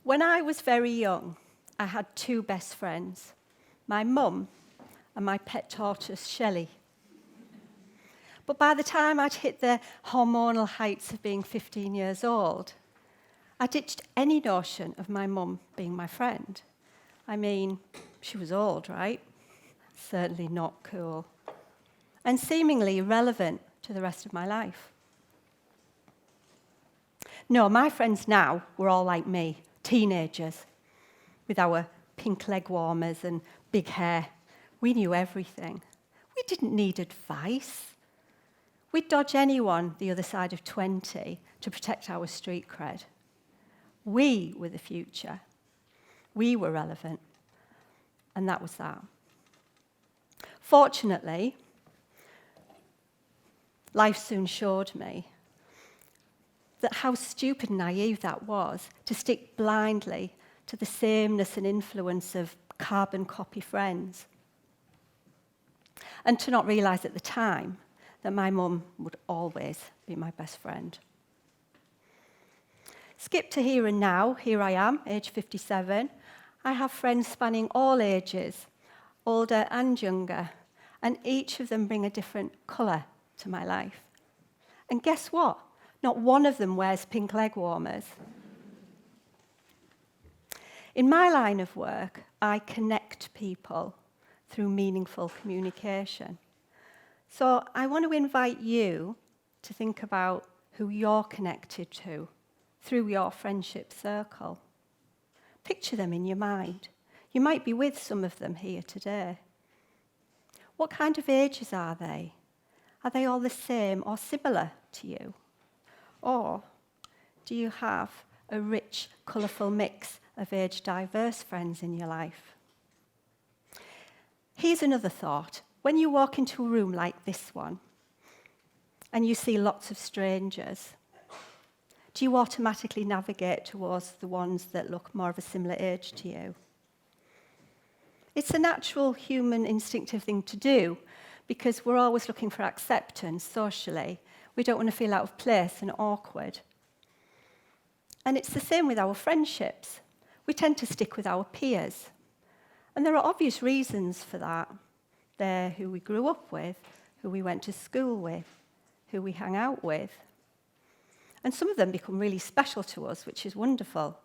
When I was very young, I had two best friends, my mum and my pet tortoise, Shelley. But by the time I'd hit the hormonal heights of being 15 years old, I ditched any notion of my mum being my friend. I mean, she was old, right? Certainly not cool. And seemingly irrelevant to the rest of my life. No, my friends now were all like me, teenagers, with our pink leg warmers and big hair. We knew everything. We didn't need advice. We'd dodge anyone the other side of 20 to protect our street cred. We were the future. We were relevant. And that was that. Fortunately, life soon showed me that how stupid and naive that was to stick blindly to the sameness and influence of carbon copy friends. And to not realise at the time that my mum would always be my best friend. Skip to here and now. Here I am, age 57. I have friends spanning all ages, older and younger, and each of them bring a different colour to my life. And guess what? Not one of them wears pink leg warmers. In my line of work, I connect people through meaningful communication. So I want to invite you to think about who you're connected to through your friendship circle. Picture them in your mind. You might be with some of them here today. What kind of ages are they? Are they all the same or similar to you? Or do you have a rich, colourful mix of age-diverse friends in your life? Here's another thought. When you walk into a room like this one, and you see lots of strangers, do you automatically navigate towards the ones that look more of a similar age to you? It's a natural human instinctive thing to do because we're always looking for acceptance socially. We don't want to feel out of place and awkward. And it's the same with our friendships. We tend to stick with our peers. And there are obvious reasons for that. They're who we grew up with, who we went to school with, who we hang out with. And some of them become really special to us, which is wonderful.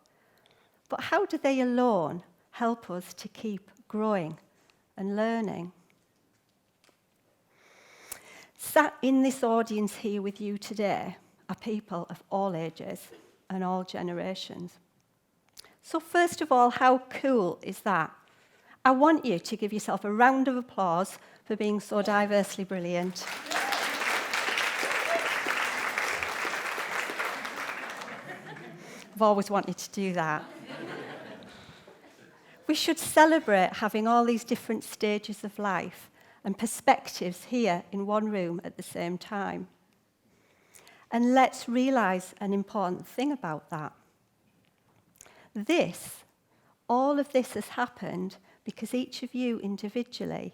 But how do they alone help us to keep growing and learning? Sat in this audience here with you today are people of all ages and all generations. So first of all, how cool is that? I want you to give yourself a round of applause for being so diversely brilliant. I've always wanted to do that. We should celebrate having all these different stages of life and perspectives here in one room at the same time. And let's realise an important thing about that. All of this has happened because each of you individually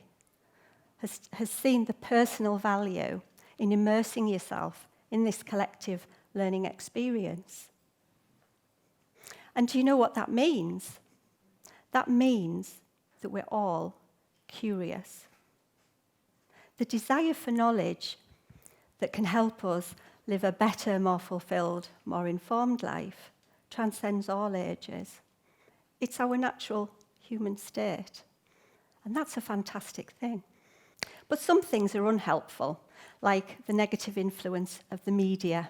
has seen the personal value in immersing yourself in this collective learning experience. And do you know what that means? That means that we're all curious. The desire for knowledge that can help us live a better, more fulfilled, more informed life transcends all ages. It's our natural human state. And that's a fantastic thing. But some things are unhelpful, like the negative influence of the media.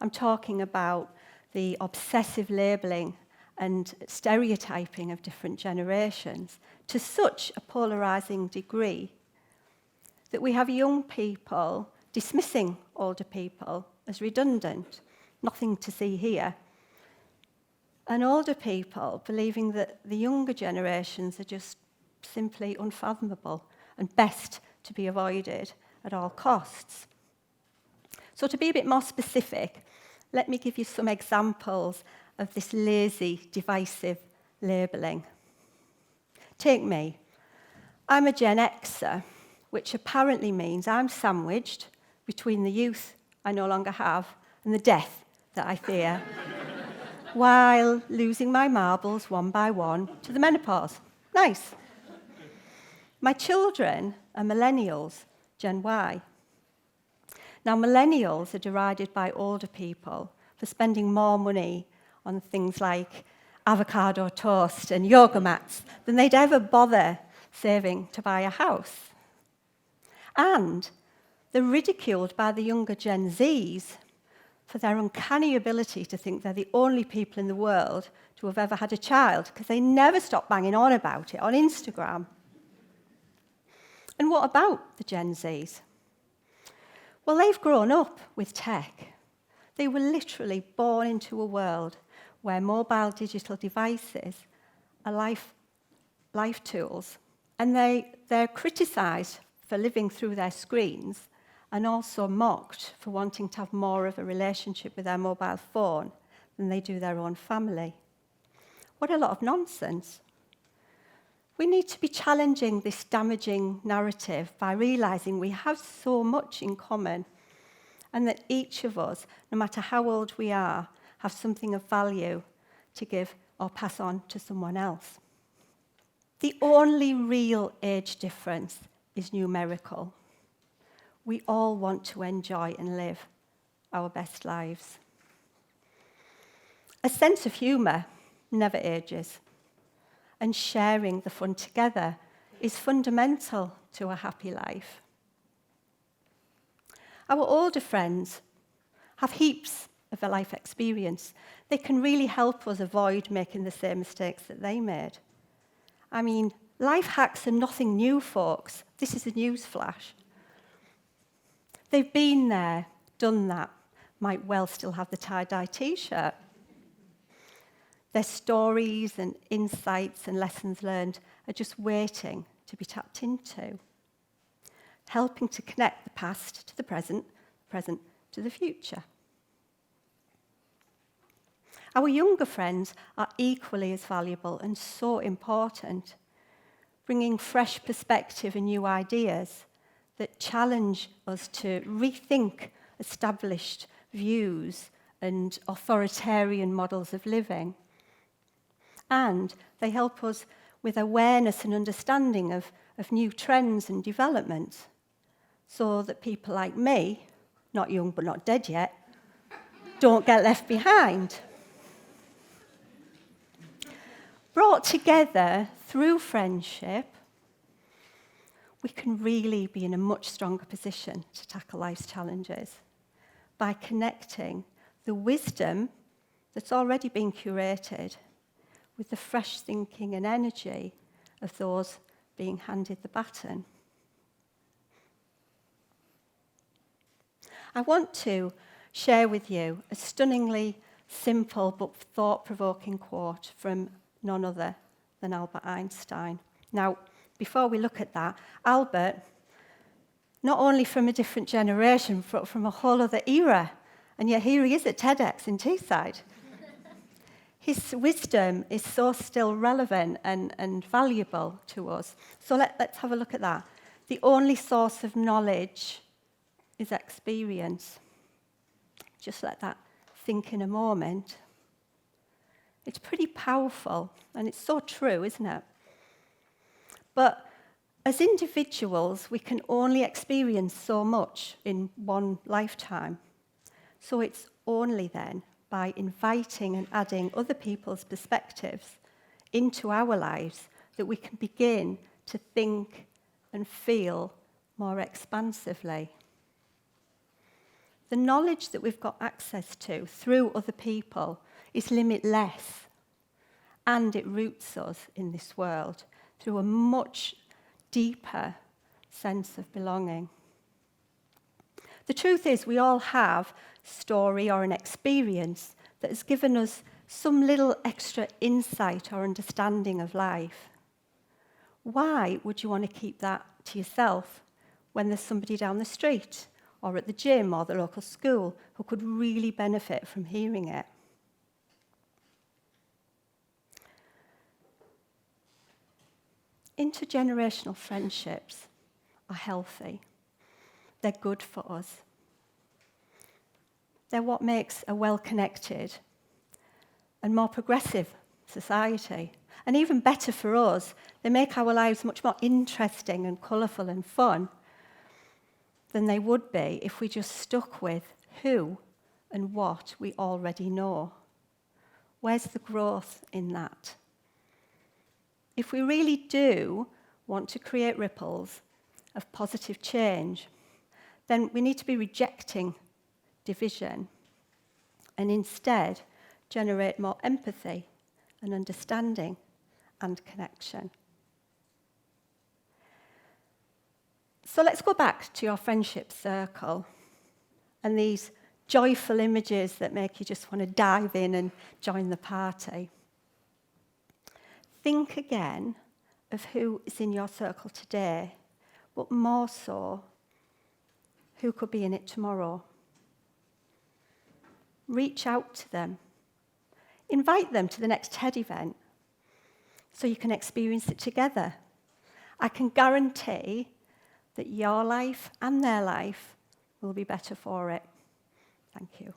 I'm talking about the obsessive labelling and stereotyping of different generations to such a polarising degree that we have young people dismissing older people as redundant, nothing to see here, and older people believing that the younger generations are just simply unfathomable and best to be avoided at all costs. So to be a bit more specific, let me give you some examples of this lazy, divisive labelling. Take me. I'm a Gen Xer, which apparently means I'm sandwiched between the youth I no longer have and the death that I fear. while losing my marbles one by one to the menopause. Nice. My children are millennials, Gen Y. Now, millennials are derided by older people for spending more money on things like avocado toast and yoga mats than they'd ever bother saving to buy a house. And they're ridiculed by the younger Gen Zs for their uncanny ability to think they're the only people in the world to have ever had a child, because they never stop banging on about it on Instagram. And what about the Gen Zs? Well, they've grown up with tech. They were literally born into a world where mobile digital devices are life tools, and they're criticised for living through their screens and also mocked for wanting to have more of a relationship with their mobile phone than they do their own family. What a lot of nonsense. We need to be challenging this damaging narrative by realising we have so much in common, and that each of us, no matter how old we are, have something of value to give or pass on to someone else. The only real age difference is numerical. We all want to enjoy and live our best lives. A sense of humour never ages, and sharing the fun together is fundamental to a happy life. Our older friends have heaps of a life experience. They can really help us avoid making the same mistakes that they made. I mean, life hacks are nothing new, folks. This is a news flash. They've been there, done that, might well still have the tie-dye t-shirt. Their stories and insights and lessons learned are just waiting to be tapped into, helping to connect the past to the present to the future. Our younger friends are equally as valuable and so important, bringing fresh perspective and new ideas that challenge us to rethink established views and authoritarian models of living. And they help us with awareness and understanding of new trends and developments, so that people like me, not young but not dead yet, don't get left behind. Brought together through friendship, we can really be in a much stronger position to tackle life's challenges by connecting the wisdom that's already been curated with the fresh thinking and energy of those being handed the baton. I want to share with you a stunningly simple but thought-provoking quote from none other than Albert Einstein. Now, before we look at that, Albert, not only from a different generation, but from a whole other era, and yet here he is at TEDx in Teesside. His wisdom is so still relevant and valuable to us. So let's have a look at that. The only source of knowledge is experience. Just let that think in a moment. It's pretty powerful, and it's so true, isn't it? But as individuals, we can only experience so much in one lifetime. So it's only then by inviting and adding other people's perspectives into our lives that we can begin to think and feel more expansively. The knowledge that we've got access to through other people is limitless, and it roots us in this world through a much deeper sense of belonging. The truth is, we all have a story or an experience that has given us some little extra insight or understanding of life. Why would you want to keep that to yourself when there's somebody down the street or at the gym or the local school who could really benefit from hearing it? Intergenerational friendships are healthy. They're good for us. They're what makes a well-connected and more progressive society. And even better for us, they make our lives much more interesting and colourful and fun than they would be if we just stuck with who and what we already know. Where's the growth in that? If we really do want to create ripples of positive change, then we need to be rejecting division and instead generate more empathy and understanding and connection. So let's go back to your friendship circle and these joyful images that make you just want to dive in and join the party. Think again of who is in your circle today, but more so, who could be in it tomorrow. Reach out to them. Invite them to the next TED event so you can experience it together. I can guarantee that your life and their life will be better for it. Thank you.